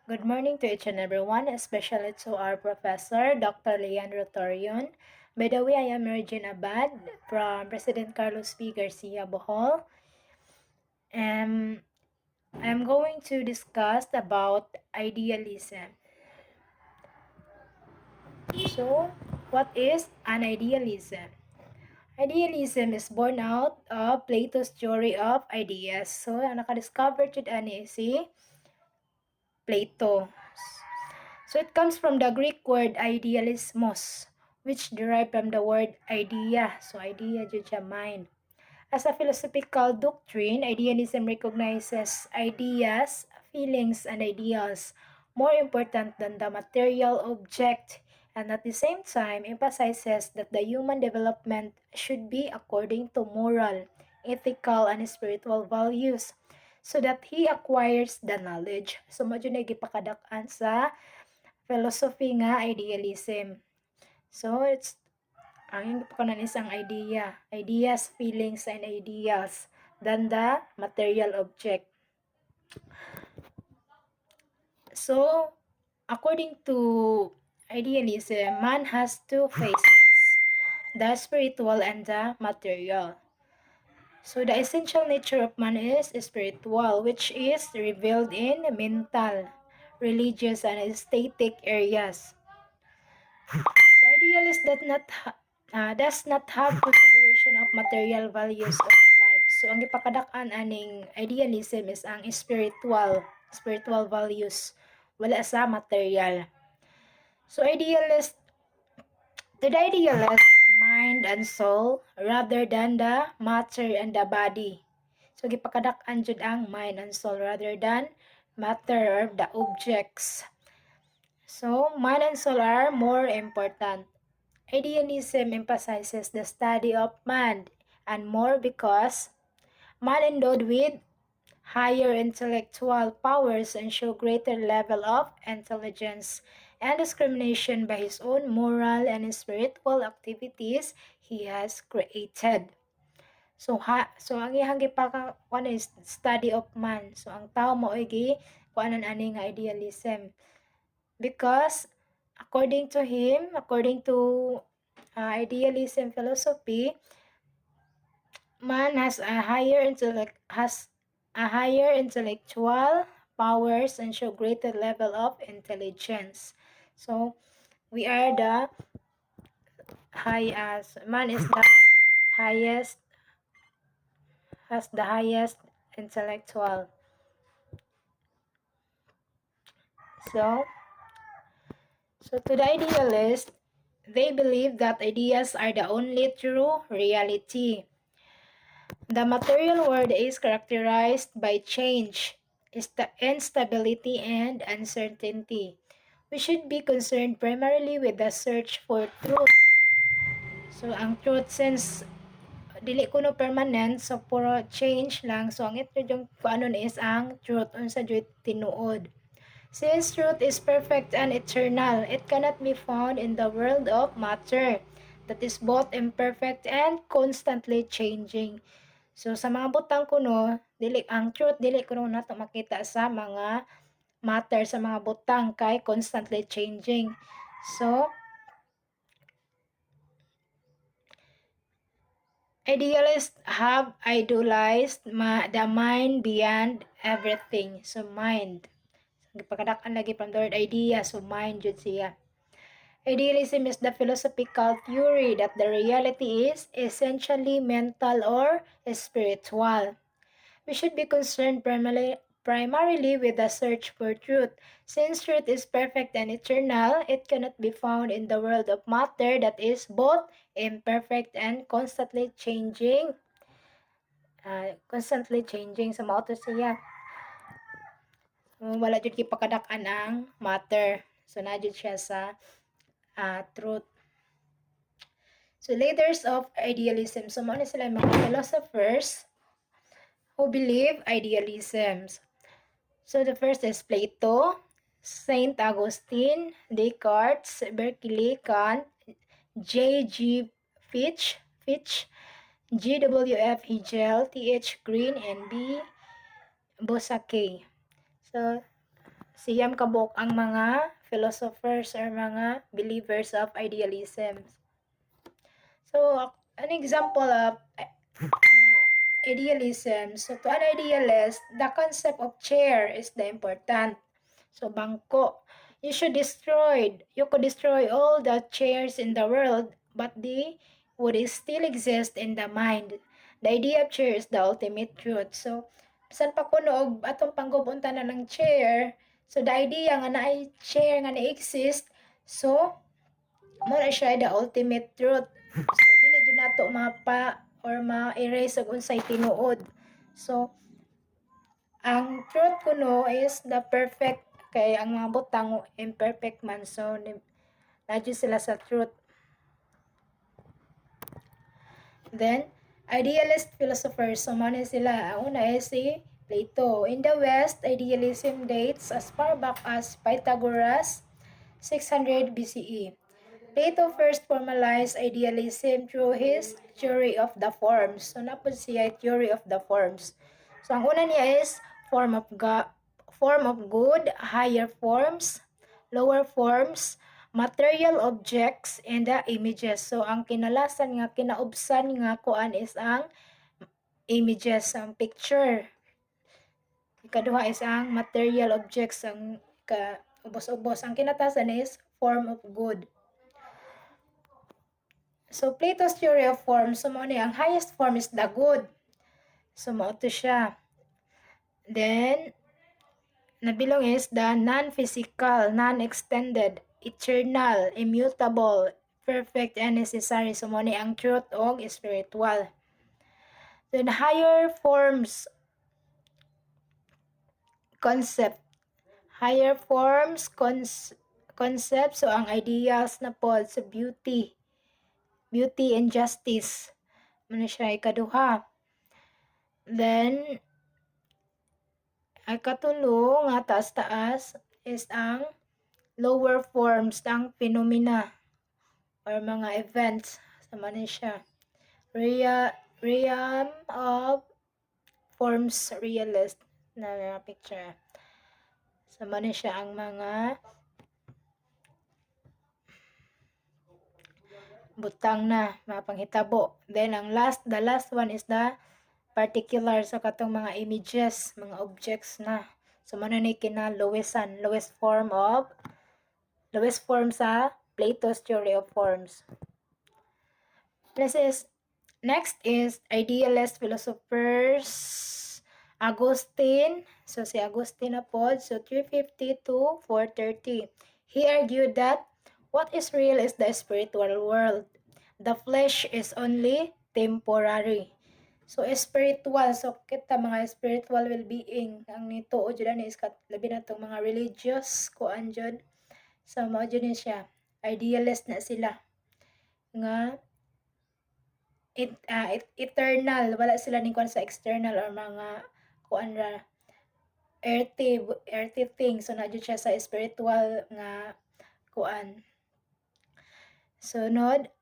Good morning to each and everyone, especially to our professor, Dr. Leandro Torion. By the way, I am Regine Abad from President Carlos P. Garcia Bohol. And I'm going to discuss about idealism. So, what is an idealism? Idealism is born out of Plato's theory of ideas. So, ang nakadiscover to ani si Plato. So it comes from the Greek word idealismos, which derived from the word idea. So idea jud siya mind. As a philosophical doctrine, idealism recognizes ideas, feelings, and ideals more important than the material object, and at the same time emphasizes that the human development should be according to moral, ethical, and spiritual values so that he acquires the knowledge. So, mo na gipakadak-an sa philosophy nga idealism. So, ang pagkanan is ang idea. Ideas, feelings, and ideals than the material object. So, according to idealism, man has two faces, the spiritual and the material. So, the essential nature of man is spiritual, which is revealed in mental, religious, and aesthetic areas. So idealist does not have consideration of material values of life. So ang ipakadak-an aning idealism is ang spiritual values wala sa material. So to the idealist, mind and soul rather than the matter and the body. So gipakadak-an jud ang mind and soul rather than matter or the objects. So mind and soul are more important. Idealism emphasizes the study of man and more because man endowed with higher intellectual powers and show greater level of intelligence and discrimination by his own moral and spiritual activities he has created. So ang iyang gipaka kuan is study of man. So ang tao mo gi kuanan ani nga idealism because according to him, according to idealism philosophy, man has a higher intellectual powers and show greater level of intelligence. So we are the man is the highest has the highest intellectual. So to the idealist, they believe that ideas are the only true reality. The material world is characterized by change, instability, and uncertainty. We should be concerned primarily with the search for truth. So, ang truth since dili kuno permanent, so puro change lang. So, ang ito yung kuanon is ang truth unsa jud tinuod. Since truth is perfect and eternal, it cannot be found in the world of matter that is both imperfect and constantly changing. So sa mga butang kuno, ang truth dili kuno nato makita sa mga matter sa mga butang kay constantly changing. So idealists have idealized the mind beyond everything. So mind. Gipakadak-an lagi from the word idea, so mind jud siya. Idealism is the philosophical theory that the reality is essentially mental or spiritual. We should be concerned primarily with the search for truth. Since truth is perfect and eternal, it cannot be found in the world of matter that is both imperfect and constantly changing. Sa mao to siya. Wala jud gipakadak-an ang matter. So na jud siya sa truth. So leaders of idealism. So mao na sila mga philosophers who believe idealisms. So the first is Plato, Saint Augustine, Descartes, Berkeley, Kant, J.G. Fitch, G.W.F. Hegel, T.H. Green, and B. Bosacque. So siyam kabuk ang mga philosophers or mga believers of idealism. So, an example of idealism. So, to an idealist, the concept of chair is the important. So, bangko. You could destroy all the chairs in the world, but they would still exist in the mind. The idea of chair is the ultimate truth. So, bisan pa kuno og atong panggubunta na ng chair, so the idea nga naay chair nga na-exist, so, mo na siya the ultimate truth. So, dili jud nato mapa or ma-erase og unsay tinuod. So, ang truth kuno is the perfect, kay ang mga butang imperfect man, so nadyo sila sa truth. Then, idealist philosophers, so man sila. Ang una is si Plato. In the West, idealism dates as far back as Pythagoras, 600 BCE. Plato first formalized idealism through his theory of the forms. So, napod siya theory of the forms. So, ang una niya is form of good, higher forms, lower forms, material objects, and the images. So, ang kinalasan nga, kinaubsan nga kuan is ang images, ang picture. Ikaduha is ang material objects, ang ubos-ubos. Ang kinatasan is form of good. So, Plato's theory of forms, so mo ang highest form is the good. So, mo to siya. Then, nabilong is the non-physical, non-extended, eternal, immutable, perfect, and necessary. So, mo ang truth o spiritual. Then, higher forms, concept. Higher forms, concept. So, ang ideas na po, so beauty and justice. Ano siya, ikaduha. Then, ay katulo nga taas-taas is ang lower forms ng phenomena or mga events. Sama na siya. Realm of forms realist na picture. Sama na siya ang mga butang na, mga panghitabo. Then, the last one is the particular sa katong mga images, mga objects na. So, man ni lowest form sa Plato's theory of forms. Next is idealist philosophers, Augustine. So, si Augustine na po, so 350 to 430. He argued that what is real is the spiritual world. The flesh is only temporary. So, spiritual. So, kita mga spiritual well-being. Ang nito o dyan is labi na itong mga religious kuan dyan. So, mo dyan siya. Idealist na sila. Nga, eternal. Wala sila ni kuan sa external or mga kuan ra earthy things. So, na dyan siya sa spiritual nga kuan. Sunod,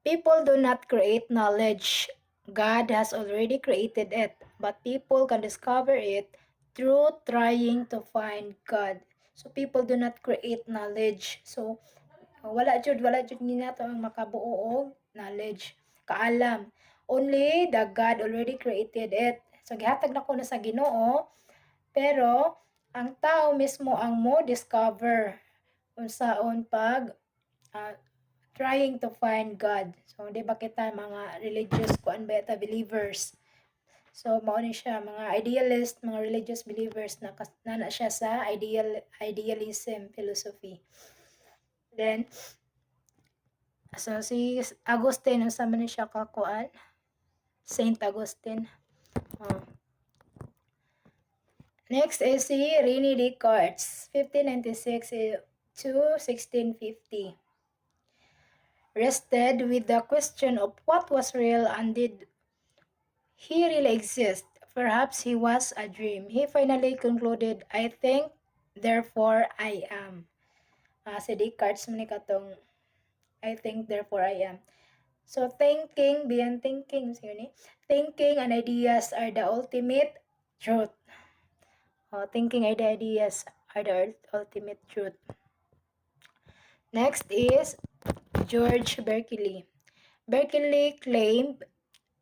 people do not create knowledge. God has already created it, but people can discover it through trying to find God. So, people do not create knowledge. So, wala jud ni nato ang makabuo og knowledge, kaalam. Only the God already created it. So, gihatag na ko na sa Ginoo, pero ang tao mismo ang mo discover unsaon pag trying to find God. So, di ba kita mga religious kuan beta believers. So, mao ni siya mga idealist, mga religious believers na siya sa idealism philosophy. Then, so si Augustine, unsa man ni siya ka kuan? Saint Augustine. Next is si René Descartes, 1596 to 1650. Rested with the question of what was real and did he really exist. Perhaps he was a dream. He finally concluded, I think, therefore I am. Si Descartes man ni katong, I think, therefore I am. So, thinking, beyond thinking, thinking and ideas are the ultimate truth. Thinking and ideas are the ultimate truth. Next is George Berkeley. Berkeley claimed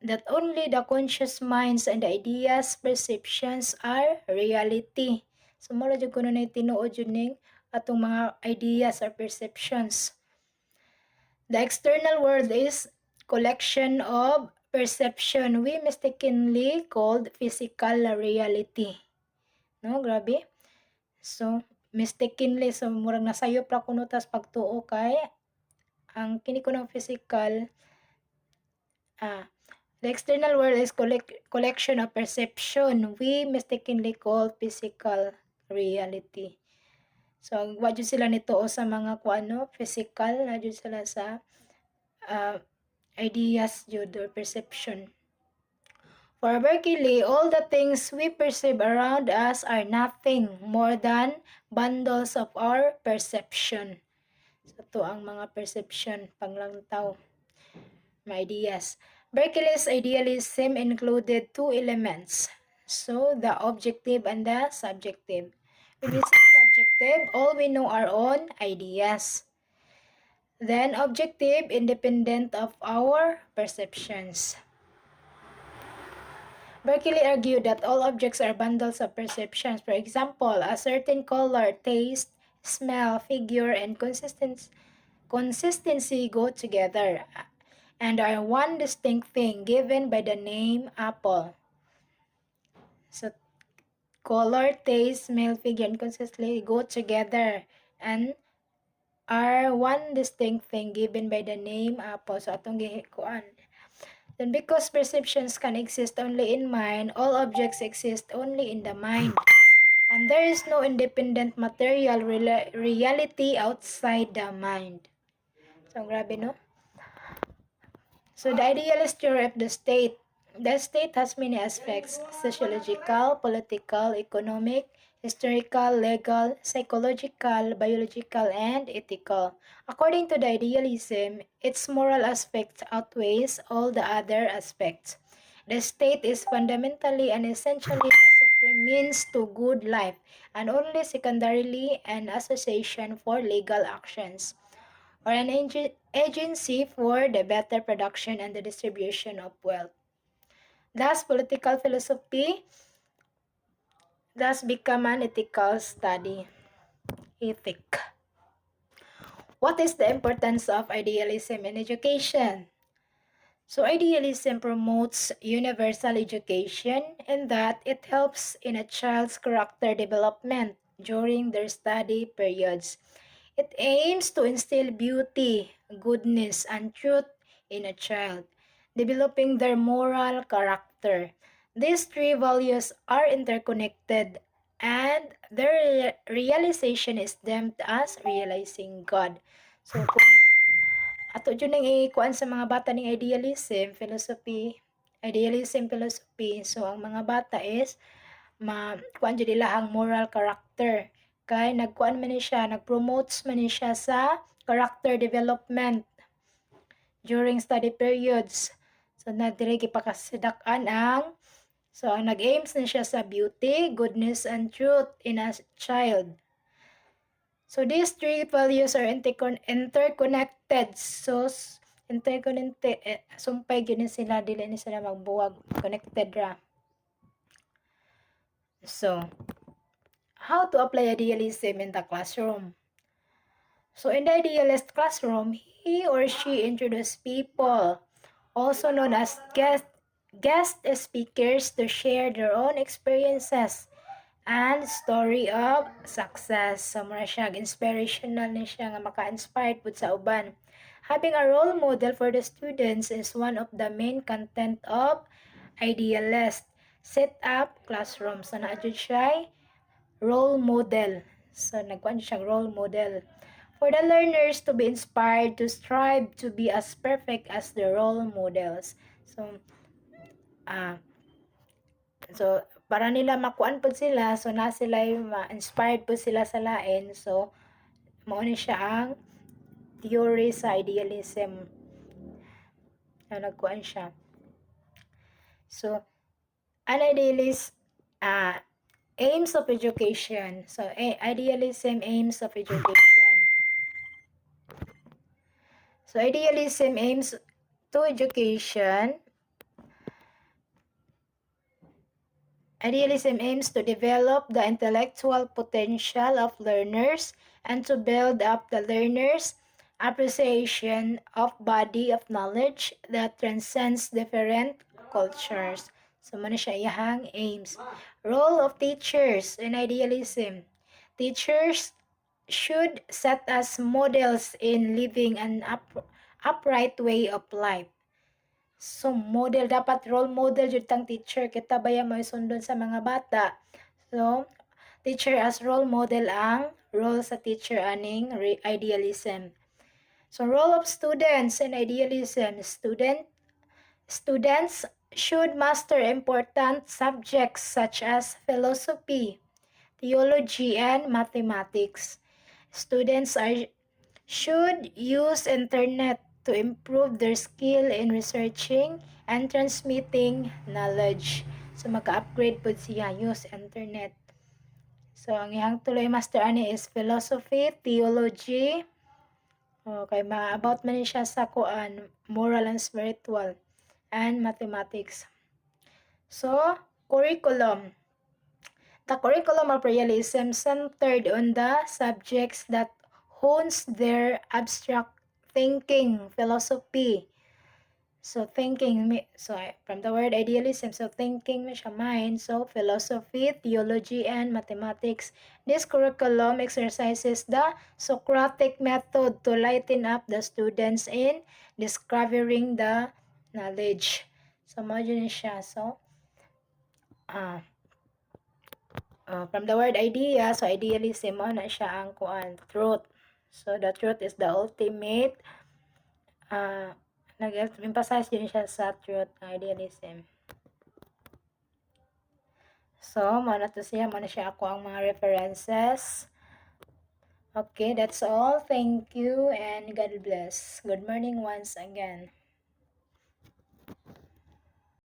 that only the conscious minds and the ideas, perceptions are reality. So, mura dyan ko na tinuod yun ning atong mga ideas or perceptions. The external world is collection of perception we mistakenly called physical reality. No, grabe. So, mistakenly, so murag nasayop ra kuno tas pagtuo kay ang kini ko ng physical the external world is collection of perception we mistakenly call physical reality. So, wa jud sila nituo sa mga kuano physical, na jud sila sa ideas jud or perception. For Berkeley, all the things we perceive around us are nothing more than bundles of our perception. So, to ang mga perception, panglangtaw, mga ideas. Berkeley's idealism included two elements. So, the objective and the subjective. When we say subjective, all we know are own ideas. Then, objective, independent of our perceptions. Berkeley argued that all objects are bundles of perceptions. For example, a certain color, taste, smell, figure, and consistency go together and are one distinct thing given by the name apple. So, color, taste, smell, figure, and consistency go together and are one distinct thing given by the name apple. So, atong gihikuan. Then because perceptions can exist only in mind, all objects exist only in the mind. And there is no independent material reality outside the mind. So, grabe, no? So, the idealist theory of the state. The state has many aspects: sociological, political, economic, historical, legal, psychological, biological, and ethical. According to the idealism, its moral aspect outweighs all the other aspects. The state is fundamentally and essentially the supreme means to good life, and only secondarily an association for legal actions, or an agency for the better production and the distribution of wealth. Thus, political philosophy thus become an ethical study. Ethic. What is the importance of idealism in education? So, idealism promotes universal education in that it helps in a child's character development during their study periods. It aims to instill beauty, goodness, and truth in a child, developing their moral character. These three values are interconnected, and their realization is termed as realizing God. So, kung ato dyan ang ikuan sa mga bata ng idealism philosophy. So, ang mga bata is kuan dyan nila ang moral character. Kay nagkuan man siya, nagpromotes man siya sa character development during study periods. So, nadiri gipakasidak-an ang ang nag-aims na siya sa beauty, goodness, and truth in a child. So, these three values are interconnected. So, sumpay yun sila, dili ni sila magbuwag. Connected ra. So, how to apply idealism in the classroom? So, in the idealist classroom, he or she introduces people, also known as guest speakers, to share their own experiences and story of success. So, mura siya, inspirational ni siya nga maka-inspired pud sa uban. Having a role model for the students is one of the main content of idealist set up classroom. So, naadjud siya role model. So, nagkuhan siya role model for the learners to be inspired to strive to be as perfect as the role models. So, para nila makuan po sila, so na sila ma-inspired po sila sa lain. So, mauni siya ang theory sa idealism na nagkuan siya. So, an idealist Aims of education. So, idealism, aims of education. So, idealism aims to education. Idealism aims to develop the intellectual potential of learners and to build up the learners' appreciation of body of knowledge that transcends different cultures. So, muna siya iyahang aims. Role of teachers in idealism. Teachers should set as models in living an upright way of life. So, model, dapat role model jud tang teacher. Kita baya mo isundon sa mga bata. So, teacher as role model ang role sa teacher aning idealism. So, role of students in idealism. Students should master important subjects such as philosophy, theology, and mathematics. Students should use internet to improve their skill in researching and transmitting knowledge. So, maka-upgrade po siya, use internet. So, ang iyang tuloy master ani is philosophy, theology, okay, about man siya sa kuan, moral and spiritual, and mathematics. So, curriculum. The curriculum of realism centered on the subjects that hones their abstract thinking, philosophy. So, from the word idealism, so thinking siya mind, so philosophy, theology, and mathematics. This curriculum exercises the Socratic method to lighten up the students in discovering the knowledge. So, mo siya. So, from the word idea, so idealism, na siya ang kuan, truth. So, the truth is the ultimate, nag-emphasize din siya sa truth, idealism. So, muna to siya, muna siya ako ang mga references. Okay, that's all. Thank you and God bless. Good morning once again.